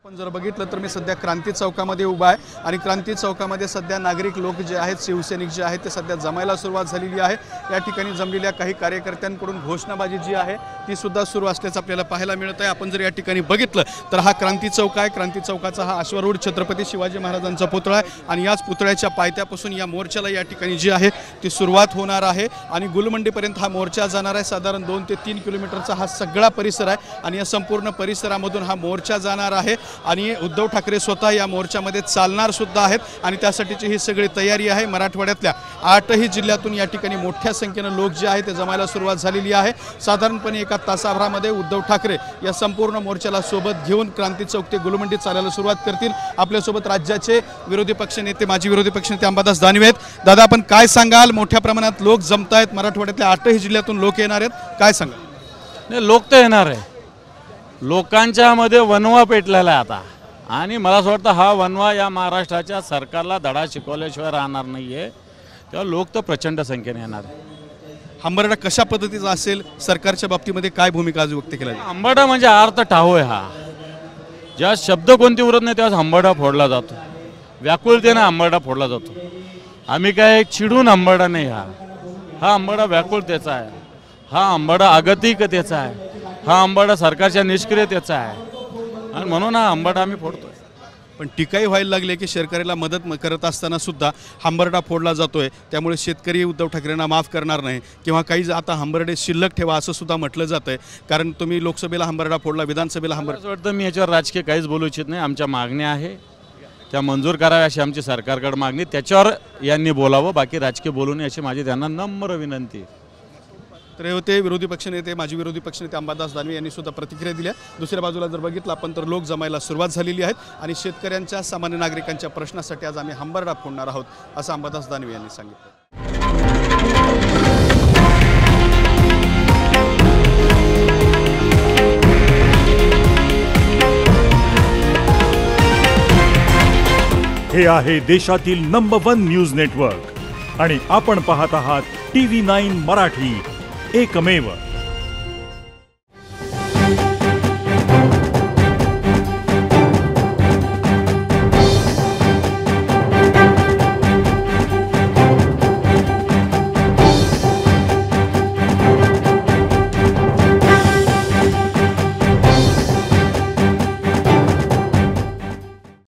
आपण जर बघितलं तर मी सध्या क्रांती चौकामध्ये उभा आहे आणि क्रांती चौकामध्ये सध्या नागरिक लोक जे आहेत, शिवसैनिक जे आहेत ते सध्या जमायला सुरुवात झालेली आहे। या ठिकाणी जमलेल्या काही कार्यकर्त्यांकडून घोषणाबाजी जी आहे ती सुद्धा सुरू असल्याचं आपल्याला पाहायला मिळत आहे। आपण जर या ठिकाणी बघितलं तर हा क्रांती चौक आहे। क्रांती चौकाचा हा अश्वारूढ छत्रपती शिवाजी महाराजांचा पुतळा आहे आणि याच पुतळ्याच्या पायथ्यापासून या मोर्चाला या ठिकाणी जी आहे ती सुरुवात होणार आहे आणि गुलमंडीपर्यंत हा मोर्चा जाणार आहे। साधारण 2 ते 3 किलोमीटरचा हा सगळा परिसर आहे आणि या संपूर्ण परिसरामधून हा मोर्चा जाणार आहे आणि उद्धव ठाकरे स्वतः या मोर्चामध्ये चालणार सुद्धा आहेत आणि त्यासाठीची ही सगळी तयारी आहे। मराठवाड्यातल्या 8ही जिल्ह्यातून या ठिकाणी मोठ्या संख्येने लोक जे आहेत ते जमायला सुरुवात झालेली आहे। साधारणपणे एका तासाभरामध्ये उद्धव ठाकरे या संपूर्ण मोर्चाला सोबत घेऊन क्रांती चौक ते गुलमंडी चालायला सुरुवात करतील। आपल्यासोबत राज्याचे विरोधी पक्षनेते माजी विरोधी पक्षनेते अंबादास दानवे आहेत। दादा, आपण काय सांगाल? मोठ्या प्रमाणात लोक जमत आहेत, मराठवाड्यातल्या 8ही जिल्ह्यातून लोक येणार आहेत, काय सांगाल? नाही, लोक तर येणार आहे। लोकांच्या मध्ये वनवा पेटलेला आहे आता आणि मला असं वाटतं हा वनवा या महाराष्ट्राच्या सरकारला धडा शिकवल्याशिवाय राहणार नाही आहे। तेव्हा लोक तर प्रचंड संख्येने येणार आहे। हंबरडा कशा पद्धतीचा असेल, सरकारच्या बाबतीमध्ये काय भूमिका आज व्यक्त केली? हंबरडा म्हणजे अर्थ ठाव आहे हा। जेव्हा शब्द कोणती उरत नाही तेव्हा हंबरडा फोडला जातो, व्याकुळतेने हंबरडा फोडला जातो। आम्ही काय चिडून हंबरडा नाही, हा हंबरडा व्याकुळतेचा आहे, हा हंबरडा आगतिकतेचा आहे, हा हंबरडा सरकारच्या निष्क्रियतेचा आहे आणि म्हणून हा हंबरडा आम्ही फोडतो। पण टीकाही व्हायला लागले की शेतकऱ्याला मदत करत असताना सुद्धा हंबरडा फोडला जातोय, त्यामुळे शेतकरी उद्धव ठाकरेंना माफ करणार नाही किंवा काही आता हंबरडे शिल्लक ठेवा असं सुद्धा म्हटलं जातंय। कारण तुम्ही लोकसभेला हंबरडा फोडला, विधानसभेला हंबरडा, असं वाटतं मी याच्यावर राजकीय काहीच बोलू इच्छित नाही। आमच्या मागण्या आहे त्या मंजूर कराव्या अशी आमची सरकारकडे मागणी, त्याच्यावर यांनी बोलावं, बाकी राजकीय बोलू नये अशी माझी त्यांना नम्र विनंती। तर हे होते विरोधी पक्षनेते माजी विरोधी पक्षनेते अंबादास दानवे यांनी सुद्धा प्रतिक्रिया दिल्या। दुसऱ्या बाजूला जर बघितलं आपण तर लोक जमायला सुरुवात झालेली आहेत आणि शेतकऱ्यांच्या सामान्य नागरिकांच्या प्रश्नासाठी आज आम्ही हंबरडा फोडणार आहोत असं अंबादास दानवे यांनी सांगितलं। हे आहे देशातील नंबर 1 न्यूज नेटवर्क आणि आपण पाहत आहात TV9 मराठी, एकमेव।